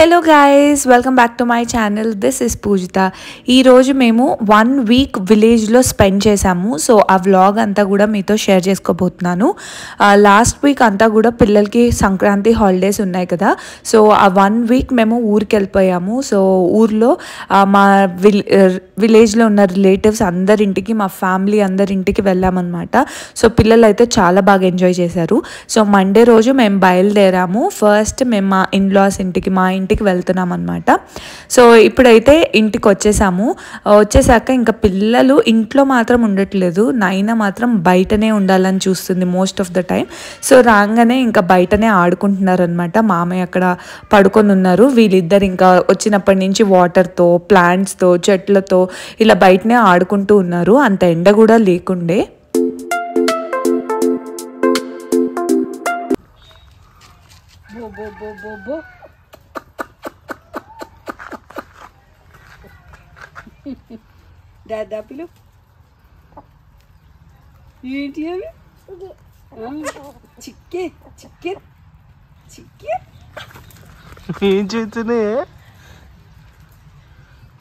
Hello guys, welcome back to my channel. This is Poojitha. ఈరోజు మేము 1 week విలేజ్లో spend చేసాము. సో ఆ వ్లాగ్ అంతా కూడా మీతో షేర్ చేసుకోబోతున్నాను. లాస్ట్ వీక్ అంతా కూడా పిల్లలకి సంక్రాంతి హాలిడేస్ ఉన్నాయి కదా. సో ఆ 1 వీక్ మేము ఊరికి వెళ్ళిపోయాము. సో ఊర్లో మా విలేజ్లో ఉన్న రిలేటివ్స్ అందరింటికి, మా ఫ్యామిలీ అందరింటికి వెళ్ళామన్నమాట. సో పిల్లలు అయితే చాలా బాగా ఎంజాయ్ చేశారు. సో మండే రోజు మేము బయలుదేరాము. ఫస్ట్ మేము మా ఇన్లాస్ ఇంటికి, మా ఇంటికి వెళ్తున్నాం అనమాట. సో ఇప్పుడైతే ఇంటికి వచ్చేసాక ఇంకా పిల్లలు ఇంట్లో మాత్రం ఉండట్లేదు, నైనా మాత్రం బయటనే ఉండాలని చూస్తుంది most of the time. So రాగానే ఇంకా బయటనే ఆడుకుంటున్నారు అనమాట. మామయ్య అక్కడ పడుకొని ఉన్నారు. వీళ్ళిద్దరు ఇంకా వచ్చినప్పటి నుంచి వాటర్తో, ప్లాంట్స్తో, చెట్లతో ఇలా బయటనే ఆడుకుంటూ ఉన్నారు. అంత ఎండ కూడా లేకుండే. దాదా పిలు ఏంటి అవి? చిక్కే చిక్కే చిక్కే ఏం చేస్తున్నాయే?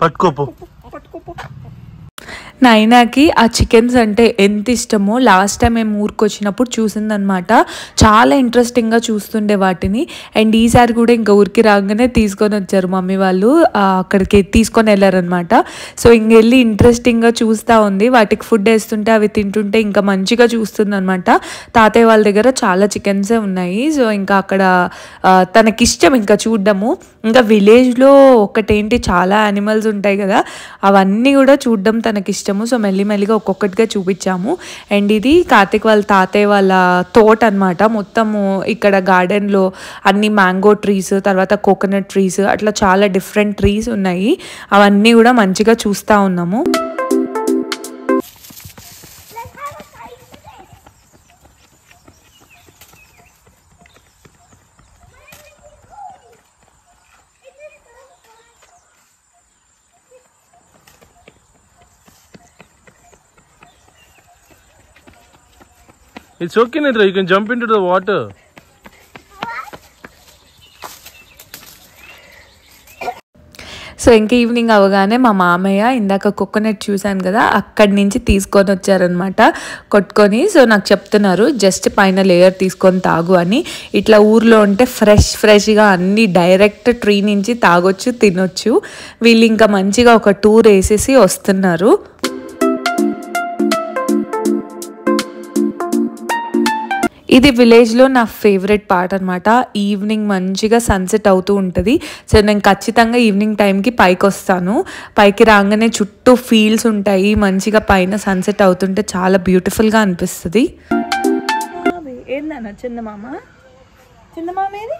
పట్టుకోపో. నైనాకి ఆ చికెన్స్ అంటే ఎంత ఇష్టమో లాస్ట్ టైం మేము ఊరికి వచ్చినప్పుడు చూసిందనమాట. చాలా ఇంట్రెస్టింగ్గా చూస్తుండే వాటిని. అండ్ ఈసారి కూడా ఇంకా ఊరికి రాగానే తీసుకొని వచ్చారు మమ్మీ వాళ్ళు, అక్కడికి తీసుకొని వెళ్ళారనమాట. సో ఇంకెళ్ళి ఇంట్రెస్టింగ్గా చూస్తూ ఉంది. వాటికి ఫుడ్ వేస్తుంటే అవి తింటుంటే ఇంకా మంచిగా చూస్తుంది అనమాట. తాతయ్య వాళ్ళ దగ్గర చాలా చికెన్సే ఉన్నాయి. సో ఇంకా అక్కడ తనకిష్టం ఇంకా చూడ్డము. ఇంకా విలేజ్లో ఒకటేంటి చాలా యానిమల్స్ ఉంటాయి కదా, అవన్నీ కూడా చూడడం తనకిష్టం. సో మెల్లిమెల్లిగా ఒక్కొక్కటిగా చూపించాము. అండ్ ఇది కార్తిక్ వాళ్ళ తాతయ్య వాళ్ళ తోట అనమాట. మొత్తము ఇక్కడ గార్డెన్లో అన్ని మ్యాంగో ట్రీస్, తర్వాత కోకోనట్ ట్రీస్, అట్లా చాలా డిఫరెంట్ ట్రీస్ ఉన్నాయి. అవన్నీ కూడా మంచిగా చూస్తూ ఉన్నాము. It's okay, Nidra. You can jump into the water. So ఇంకా ఈవినింగ్ అవగానే మా మామయ్య ఇందాక కోకోనట్ చూశాను కదా, అక్కడి నుంచి తీసుకొని వచ్చారనమాట కొట్టుకొని. సో నాకు చెప్తున్నారు జస్ట్ పైన లేయర్ తీసుకొని తాగు అని. ఇట్లా ఊర్లో ఉంటే ఫ్రెష్గా అన్నీ డైరెక్ట్ ట్రీ నుంచి తాగొచ్చు, తినొచ్చు. వీళ్ళు ఇంకా మంచిగా ఒక టూర్ వేసేసి వస్తున్నారు. ఇది విలేజ్లో నా ఫేవరెట్ పార్ట్ అనమాట. ఈవినింగ్ మంచిగా సన్సెట్ అవుతూ ఉంటుంది. సో నేను ఖచ్చితంగా ఈవినింగ్ టైంకి పైకి వస్తాను. పైకి రాగానే చుట్టూ ఫీల్డ్స్ ఉంటాయి, మంచిగా పైన సన్సెట్ అవుతుంటే చాలా బ్యూటిఫుల్గా అనిపిస్తుంది. ఏందన్నా చందమామ? చందమామ ఏది?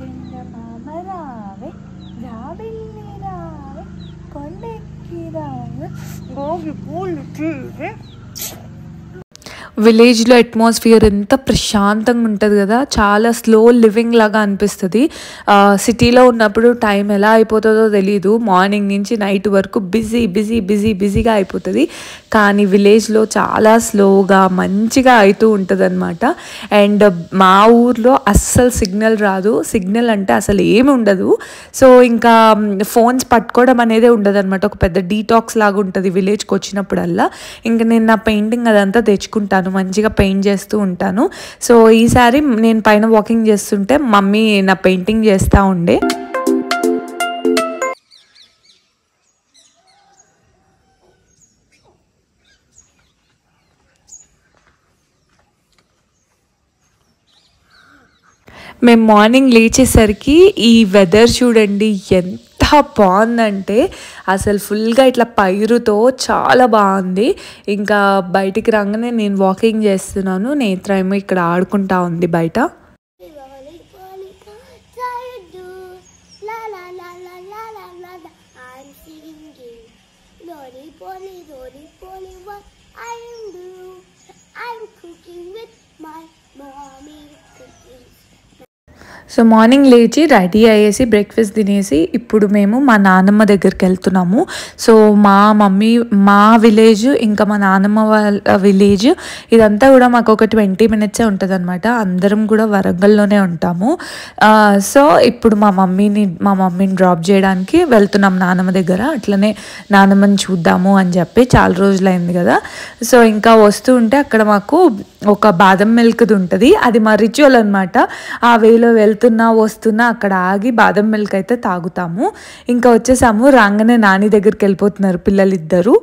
చందమామ రావే, రాబెల్లి రావే, కొండెక్కి రావే, గోగి పూలు చూవే. విలేజ్లో అట్మాస్ఫియర్ ఎంత ప్రశాంతంగా ఉంటుంది కదా, చాలా స్లో లివింగ్ లాగా అనిపిస్తుంది. సిటీలో ఉన్నప్పుడు టైం ఎలా అయిపోతుందో తెలీదు, మార్నింగ్ నుంచి నైట్ వరకు బిజీగా అయిపోతుంది. కానీ విలేజ్లో చాలా స్లోగా మంచిగా అవుతూ ఉంటుంది అనమాట. అండ్ మా ఊర్లో అస్సలు సిగ్నల్ రాదు. సిగ్నల్ అంటే అసలు ఏమి ఉండదు. సో ఇంకా ఫోన్స్ పట్టుకోవడం అనేది ఉండదు అనమాట. ఒక పెద్ద డీటాక్స్ లాగా ఉంటుంది విలేజ్కి వచ్చినప్పుడల్లా. ఇంకా నేను నా పెయింటింగ్ అదంతా తెచ్చుకుంటాను, మంచిగా పెయింట్ చేస్తూ ఉంటాను. సో ఈసారి నేను పైన వాకింగ్ చేస్తుంటే మమ్మీ నా పెయింటింగ్ చేస్తూ ఉండే. మేము మార్నింగ్ లేచేసరికి ఈ వెదర్ చూడండి ఎంత బాగుందంటే, అసలు ఫుల్గా ఇట్లా పైరుతో చాలా బాగుంది. ఇంకా బయటికి రాగానే నేను వాకింగ్ చేస్తున్నాను, నేత్ర ఏమో ఇక్కడ ఆడుకుంటా ఉంది బయట. సో మార్నింగ్ లేచి రెడీ అయ్యేసి బ్రేక్ఫాస్ట్ తినేసి ఇప్పుడు మేము మా నాన్నమ్మ దగ్గరికి వెళ్తున్నాము. సో మా విలేజ్ ఇంకా మా నాన్నమ్మ వాళ్ళ విలేజ్ ఇదంతా కూడా మాకు ఒక 20 minutes ఉంటుంది అనమాట. అందరం కూడా వరంగల్లోనే ఉంటాము. సో ఇప్పుడు మా మమ్మీని డ్రాప్ చేయడానికి వెళ్తున్నాం నాన్నమ్మ దగ్గర. అట్లనే నాన్నమ్మని చూద్దాము అని చెప్పి చాలా రోజులైంది కదా. సో ఇంకా వస్తూ ఉంటే అక్కడ మాకు ఒక బాదం మిల్క్ది ఉంటుంది. అది మా రిచువల్ అనమాట. ఆ వేలో వస్తున్నా అక్కడ ఆగి బాదం మిల్క్ అయితే తాగుతాము. ఇంకా వచ్చేసాము. రాగానే నాని దగ్గరికి వెళ్ళిపోతున్నారు పిల్లలిద్దరు.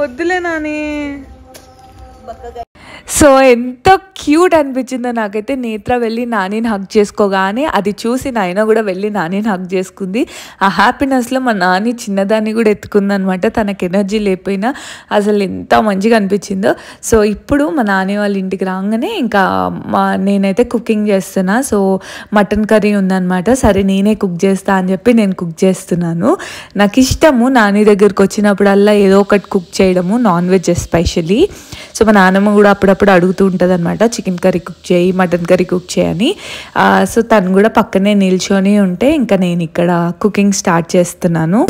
వద్దులే నాని. సో ఎంత క్యూట్ అనిపించిందో నాకైతే. నేత్ర వెళ్ళి నానిని హగ్ చేసుకోగానే అది చూసి నాయన కూడా వెళ్ళి నానిని హగ్ చేసుకుంది. ఆ హ్యాపీనెస్లో మా నాని చిన్నదాన్ని కూడా ఎత్తుకుందనమాట. తనకు ఎనర్జీ లేకపోయినా అసలు ఎంత మంచిగా అనిపించిందో. సో ఇప్పుడు మా నాని వాళ్ళ ఇంటికి రాగానే ఇంకా నేనైతే కుకింగ్ చేస్తున్నా. సో మటన్ కర్రీ ఉందన్నమాట. సరే నేనే కుక్ చేస్తా అని చెప్పి నేను కుక్ చేస్తున్నాను. నాకు ఇష్టము నాని దగ్గరికి వచ్చినప్పుడల్లా ఏదో ఒకటి కుక్ చేయడము, నాన్ వెజ్ ఎస్పెషలీ. సో మా నాన్నమ్మ కూడా అప్పుడప్పుడు అడుగుతూ ఉంటుంది అనమాట, చికెన్ కర్రీ కుక్ చేయి, మటన్ కర్రీ కుక్ చేయని. సో తను కూడా పక్కనే నిల్చొని ఉంటే ఇంకా నేను ఇక్కడ కుకింగ్ స్టార్ట్ చేస్తున్నాను.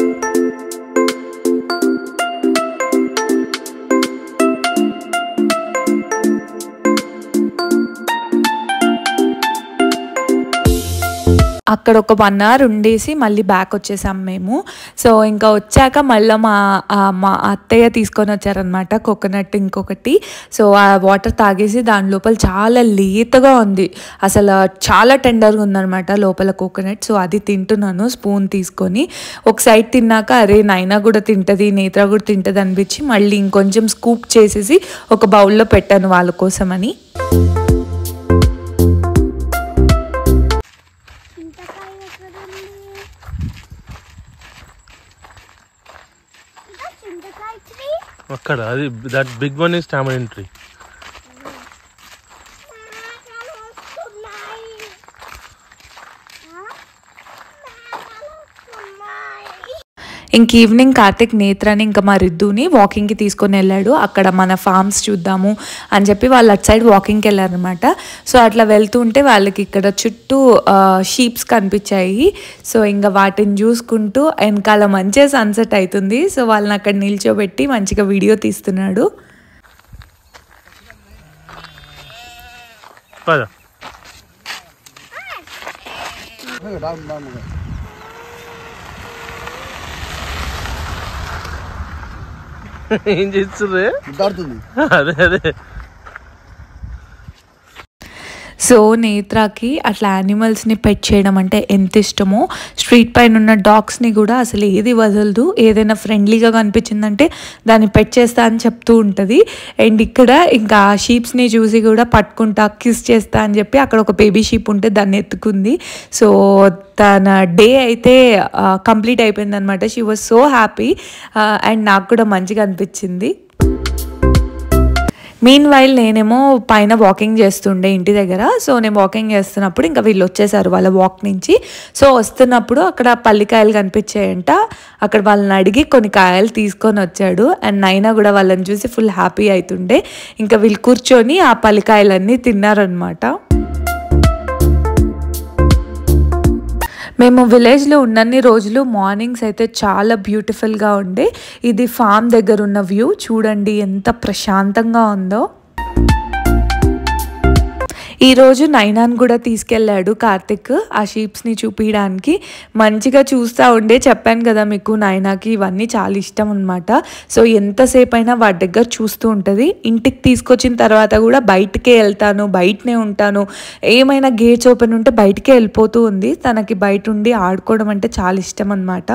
అక్కడ ఒక 1 hour ఉండేసి మళ్ళీ బ్యాక్ వచ్చేసాం మేము. సో ఇంకా వచ్చాక మళ్ళీ మా అత్తయ్య తీసుకొని వచ్చారనమాట కోకోనట్ ఇంకొకటి. సో ఆ వాటర్ తాగేసి దాని లోపల చాలా లేతగా ఉంది, అసలు చాలా టెండర్గా ఉందనమాట లోపల కోకోనట్. సో అది తింటున్నాను స్పూన్ తీసుకొని. ఒక సైడ్ తిన్నాక అరే నైనా కూడా తింటుంది, నేత్ర కూడా తింటుంది అనిపించి మళ్ళీ ఇంకొంచెం స్కూప్ చేసేసి ఒక బౌల్లో పెట్టాను వాళ్ళ కోసమని. అక్కడ అది that big one is tamarind tree. ఇంక ఈవినింగ్ కార్తిక్ నేత్రాని ఇంకా మా రిద్దుని వాకింగ్కి తీసుకొని వెళ్ళాడు. అక్కడ మన ఫార్మ్స్ చూద్దాము అని చెప్పి వాళ్ళు అటు సైడ్ వాకింగ్కి వెళ్ళారనమాట. సో అట్లా వెళ్తూ ఉంటే వాళ్ళకి ఇక్కడ చుట్టూ షీప్స్ కనిపించాయి. సో ఇంకా వాటిని చూసుకుంటూ వెనకాల మంచిగా సన్సెట్ అవుతుంది. సో వాళ్ళని అక్కడ నిల్చోబెట్టి మంచిగా వీడియో తీస్తున్నాడు. ఏం చేస్తుర్రే? అదే అదే. సో నేత్రాకి అట్లా యానిమల్స్ని పెట్ చేయడం అంటే ఎంత ఇష్టమో. స్ట్రీట్ పైన ఉన్న డాగ్స్ని కూడా అసలు ఏది వదలదు. ఏదైనా ఫ్రెండ్లీగా కనిపించిందంటే దాన్ని పెట్ చేస్తా అని చెప్తూ ఉంటుంది. అండ్ ఇక్కడ ఇంకా ఆ షీప్స్ని చూసి కూడా పట్టుకుంటా కిస్ చేస్తా అని చెప్పి అక్కడ ఒక బేబీ షీప్ ఉంటే దాన్ని ఎత్తుకుంది. సో తన డే అయితే కంప్లీట్ అయిపోయింది అనమాట. She was so happy and నాకు కూడా మంచిగా అనిపించింది. మీన్ వైల్ నేనేమో పైన వాకింగ్ చేస్తుండే ఇంటి దగ్గర. సో నేను వాకింగ్ చేస్తున్నప్పుడు ఇంకా వీళ్ళు వచ్చేసారు వాళ్ళ వాక్ నుంచి. సో వస్తున్నప్పుడు అక్కడ పల్లికాయలు కనిపించాయంట. అక్కడ వాళ్ళని అడిగి కొన్ని కాయలు తీసుకొని వచ్చాడు. అండ్ నైనా కూడా వాళ్ళని చూసి ఫుల్ హ్యాపీ అవుతుండే. ఇంకా వీళ్ళు కూర్చొని ఆ పల్లికాయలన్నీ తిన్నారనమాట. మేము విలేజ్లో ఉన్నన్ని రోజులు మార్నింగ్స్ అయితే చాలా బ్యూటిఫుల్గా ఉండే. ఇది ఫామ్ దగ్గర ఉన్న వ్యూ చూడండి ఎంత ప్రశాంతంగా ఉందో. ఈరోజు నైనాన్ కూడా తీసుకెళ్ళాడు కార్తిక్ ఆ షీప్స్ని చూపించడానికి. మంచిగా చూస్తూ ఉండే. చెప్పాను కదా మీకు నైనాకి ఇవన్నీ చాలా ఇష్టం అనమాట. సో ఎంతసేపు అయినా వాటి దగ్గర చూస్తూ ఉంటుంది. ఇంటికి తీసుకొచ్చిన తర్వాత కూడా బయటకే వెళ్తాను, బయటనే ఉంటాను, ఏమైనా గేట్స్ ఓపెన్ ఉంటే బయటకే వెళ్ళిపోతూ ఉంది. తనకి బయట ఉండి ఆడుకోవడం అంటే చాలా ఇష్టం అనమాట.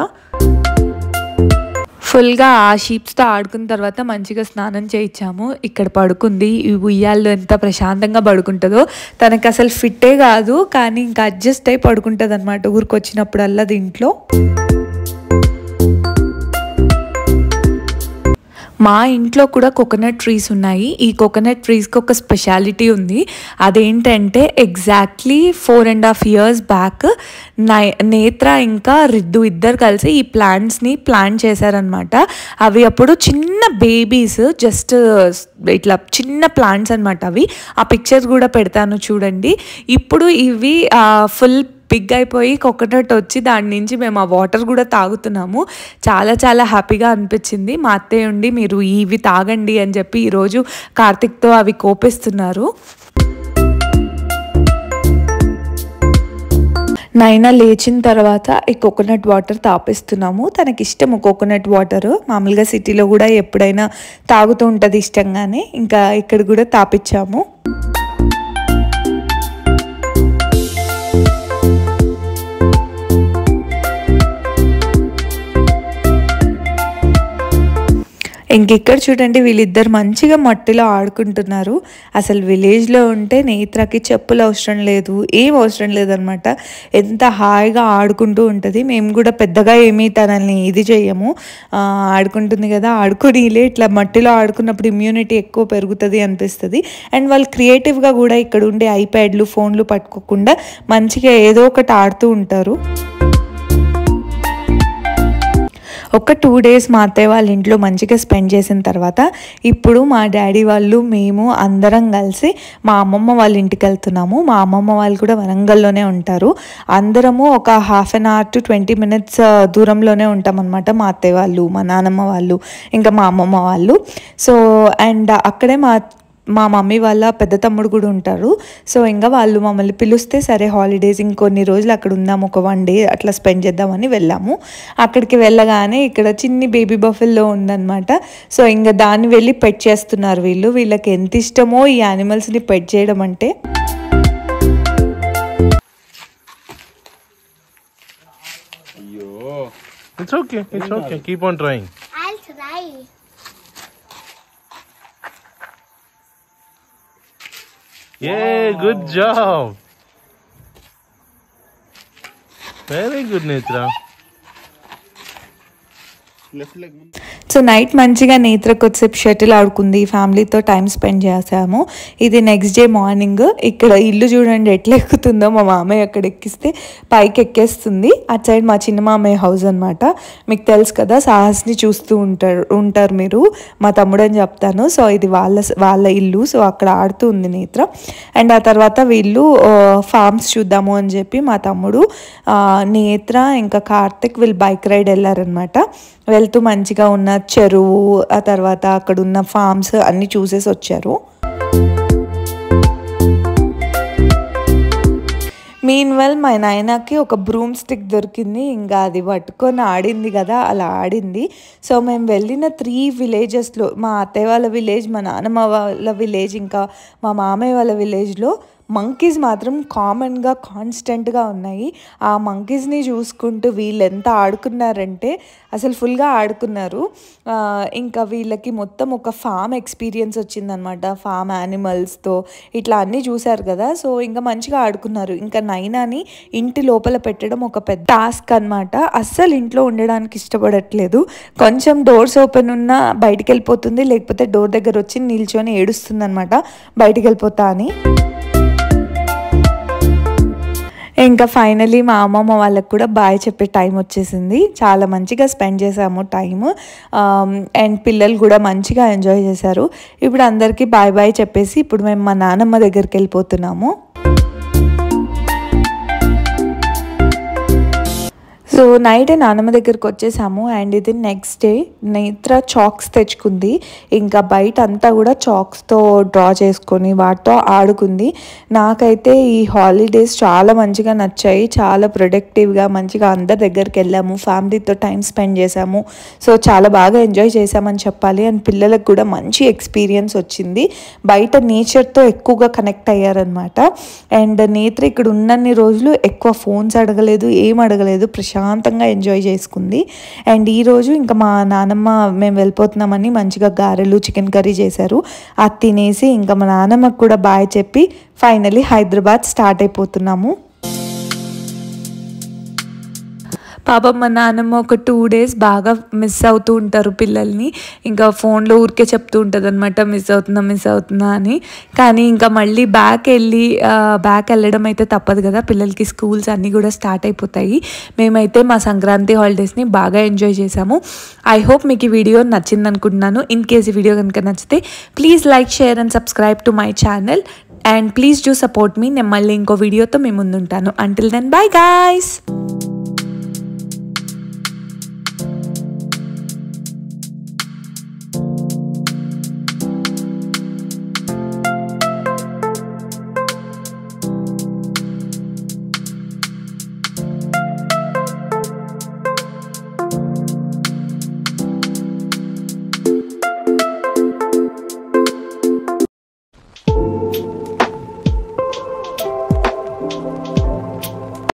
ఫుల్గా ఆ షీప్స్తో ఆడుకున్న తర్వాత మంచిగా స్నానం చేయించాము. ఇక్కడ పడుకుంది. ఈ ఉయ్యాల్లో ఎంత ప్రశాంతంగా పడుకుంటుందో. తనకి అసలు ఫిట్టే కాదు కానీ ఇంకా అడ్జస్ట్ అయి పడుకుంటుంది అనమాట ఊరికి వచ్చినప్పుడల్లా దీంట్లో. మా ఇంట్లో కూడా కోకోనట్ ట్రీస్ ఉన్నాయి. ఈ కోకోనట్ ట్రీస్కి ఒక స్పెషాలిటీ ఉంది. అదేంటంటే ఎగ్జాక్ట్లీ 4.5 years బ్యాక్ నేత్ర ఇంకా రిద్దు ఇద్దరు కలిసి ఈ ప్లాంట్స్ని ప్లాంట్ చేశారనమాట. అవి అప్పుడు చిన్న బేబీస్, జస్ట్ ఇట్లా చిన్న ప్లాంట్స్ అనమాట. అవి ఆ పిక్చర్స్ కూడా పెడతాను చూడండి. ఇప్పుడు ఇవి ఫుల్ బిగ్ అయిపోయి కోకోనట్ వచ్చి దాని నుంచి మేము ఆ వాటర్ కూడా తాగుతున్నాము. చాలా చాలా హ్యాపీగా అనిపించింది. మా అత్తయ్య ఉండి మీరు ఇవి తాగండి అని చెప్పి ఈరోజు కార్తిక్తో అవి కోపిస్తున్నారు. నైనా లేచిన తర్వాత ఈ కోకోనట్ వాటర్ తాపిస్తున్నాము. తనకి ఇష్టము కోకోనట్ వాటర్. మామూలుగా సిటీలో కూడా ఎప్పుడైనా తాగుతూ ఉంటుంది ఇష్టంగానే. ఇంకా ఇక్కడ కూడా తాపించాము. ఇంకెక్కడ చూడండి వీళ్ళిద్దరు మంచిగా మట్టిలో ఆడుకుంటున్నారు. అసలు విలేజ్లో ఉంటే నేత్రకి చెప్పులు అవసరం లేదు, ఏం అవసరం లేదనమాట. ఎంత హాయిగా ఆడుకుంటూ ఉంటుంది. మేము కూడా పెద్దగా ఏమీ తనని ఇది చెయ్యము. ఆడుకుంటుంది కదా, ఆడుకోనీలే. ఇట్లా మట్టిలో ఆడుకున్నప్పుడు ఇమ్యూనిటీ ఎక్కువ పెరుగుతుంది అనిపిస్తుంది. అండ్ వాళ్ళు క్రియేటివ్గా కూడా ఇక్కడ ఉండే ఐప్యాడ్లు, ఫోన్లు పట్టుకోకుండా మంచిగా ఏదో ఒకటి ఆడుతూ ఉంటారు. ఒక 2 days మా అత్తయ్య వాళ్ళ ఇంట్లో మంచిగా స్పెండ్ చేసిన తర్వాత ఇప్పుడు మా డాడీ వాళ్ళు, మేము అందరం కలిసి మా అమ్మమ్మ వాళ్ళ ఇంటికి వెళ్తున్నాము. మా అమ్మమ్మ వాళ్ళు కూడా వరంగల్లోనే ఉంటారు. అందరము ఒక 1/2 hour to 20 minutes దూరంలోనే ఉంటాం అనమాట. మా అత్తయ్య వాళ్ళు, మా నానమ్మ వాళ్ళు, ఇంకా మా అమ్మమ్మ వాళ్ళు. సో అండ్ అక్కడే మా మమ్మీ వాళ్ళ పెద్ద తమ్ముడు కూడా ఉంటారు. సో ఇంకా వాళ్ళు మమ్మల్ని పిలిస్తే సరే హాలిడేస్ ఇంకొన్ని రోజులు అక్కడ ఉందాము, ఒక 1 day అట్లా స్పెండ్ చేద్దామని వెళ్ళాము. అక్కడికి వెళ్ళగానే ఇక్కడ చిన్ని బేబీ బఫెల్లో ఉందన్నమాట. సో ఇంకా దాన్ని వెళ్ళి పెట్ చేస్తున్నారు వీళ్ళు. వీళ్ళకి ఎంత ఇష్టమో ఈ యానిమల్స్ని పెట్ చేయడం అంటే. It's okay. Keep on trying. I'll try. Yay, good job. Very good, Netra. Left leg. So night మంచిగా నేత్రకు వచ్చేపు షటిల్ ఆడుకుంది, ఫ్యామిలీతో టైం స్పెండ్ చేసాము. ఇది నెక్స్ట్ డే మార్నింగ్. ఇక్కడ ఇల్లు చూడండి ఎట్లా ఎక్కుతుందో. మా మామయ్య అక్కడ ఎక్కిస్తే పైకి ఎక్కేస్తుంది. అటు సైడ్ మా చిన్న మామయ్య హౌస్ అనమాట. మీకు తెలుసు కదా, సాహస్ని చూస్తూ ఉంటారు మీరు, మా తమ్ముడు అని చెప్తాను. సో ఇది వాళ్ళ ఇల్లు. సో అక్కడ ఆడుతూ ఉంది నేత్ర. అండ్ ఆ తర్వాత వీళ్ళు ఫార్మ్స్ చూద్దాము అని చెప్పి మా తమ్ముడు, నేత్ర ఇంకా కార్తిక్ వీళ్ళు బైక్ రైడ్ వెళ్ళారనమాట. వెళ్తూ మంచిగా ఉన్న చెరువు, ఆ తర్వాత అక్కడ ఉన్న ఫార్మ్స్ అన్నీ చూసేసి వచ్చారు. మీన్వెల్ మా నాయనకి ఒక బ్రూమ్ స్టిక్ దొరికింది. ఇంకా అది పట్టుకొని ఆడింది కదా, అలా ఆడింది. సో మేము వెళ్ళిన 3 villagesలో, మా అత్తయ్య వాళ్ళ విలేజ్, మా నాన్నమ్మ వాళ్ళ విలేజ్, ఇంకా మా మామయ్య వాళ్ళ విలేజ్లో మంకీస్ మాత్రం కామన్గా కాన్స్టెంట్గా ఉన్నాయి. ఆ మంకీస్ని చూసుకుంటూ వీళ్ళు ఎంత ఆడుకున్నారంటే అసలు ఫుల్గా ఆడుకున్నారు. ఇంకా వీళ్ళకి మొత్తం ఒక ఫామ్ ఎక్స్పీరియన్స్ వచ్చిందనమాట. ఫామ్ యానిమల్స్తో ఇట్లా అన్నీ చూశారు కదా. సో ఇంకా మంచిగా ఆడుకున్నారు. ఇంకా నైనాని ఇంటి లోపల పెట్టడం ఒక పెద్ద టాస్క్ అనమాట. అస్సలు ఇంట్లో ఉండడానికి ఇష్టపడట్లేదు. కొంచెం డోర్స్ ఓపెన్ ఉన్నా బయటికి వెళ్ళిపోతుంది, లేకపోతే డోర్ దగ్గర వచ్చి నిల్చొని ఏడుస్తుంది అనమాట బయటికి వెళ్ళిపోతా అని. ఇంకా ఫైనలీ మా అమ్మమ్మ వాళ్ళకి కూడా బాయ్ చెప్పే టైం వచ్చేసింది. చాలా మంచిగా స్పెండ్ చేసాము టైము. అండ్ పిల్లలు కూడా మంచిగా ఎంజాయ్ చేశారు. ఇప్పుడు అందరికీ బాయ్ చెప్పేసి ఇప్పుడు మేము మా నానమ్మ దగ్గరికి వెళ్ళిపోతున్నాము. సో నైట్ నానమ్మ దగ్గరికి వచ్చేసాము. అండ్ ఇది నెక్స్ట్ డే. నేత్ర చాక్స్ తెచ్చుకుంది. ఇంకా బయట అంతా కూడా చాక్స్తో డ్రా చేసుకొని వాటితో ఆడుకుంది. నాకైతే ఈ హాలిడేస్ చాలా మంచిగా నచ్చాయి. చాలా ప్రొడక్టివ్గా మంచిగా అందరి దగ్గరికి వెళ్ళాము, ఫ్యామిలీతో టైం స్పెండ్ చేసాము. సో చాలా బాగా ఎంజాయ్ చేసామని చెప్పాలి. అండ్ పిల్లలకు కూడా మంచి ఎక్స్పీరియన్స్ వచ్చింది. బయట నేచర్తో ఎక్కువగా కనెక్ట్ అయ్యారనమాట. అండ్ నేత్ర ఇక్కడ ఉన్నన్ని రోజులు ఎక్కువ ఫోన్స్ అడగలేదు, ఏం అడగలేదు, ప్రశాంతంగా ఎంజాయ్ చేసుకుంది. అండ్ ఈరోజు ఇంకా మా నానమ్మ మేము వెళ్ళిపోతున్నామని మంచిగా గారెలు, చికెన్ కర్రీ చేశారు. అది తినేసి ఇంకా మా నానమ్మకు కూడా బాయ్ చెప్పి ఫైనలీ హైదరాబాద్ స్టార్ట్ అయిపోతున్నాము. పాపం మా నాన్నమ్మ ఒక 2 days బాగా మిస్ అవుతూ ఉంటారు పిల్లల్ని. ఇంకా ఫోన్లో ఊరికే చెప్తూ ఉంటుంది అనమాట, మిస్ అవుతున్నా అని. కానీ ఇంకా మళ్ళీ బ్యాక్ వెళ్ళడం అయితే తప్పదు కదా, పిల్లలకి స్కూల్స్ అన్నీ కూడా స్టార్ట్ అయిపోతాయి. మేమైతే మా సంక్రాంతి హాలిడేస్ని బాగా ఎంజాయ్ చేసాము. ఐ హోప్ మీకు ఈ వీడియో నచ్చింది అనుకుంటున్నాను. ఇన్ కేస్ ఈ వీడియో కనుక నచ్చితే please like, share and subscribe to my channel and please do support మీ. నేను మళ్ళీ ఇంకో వీడియోతో మీ ముందుంటాను. Until then bye guys.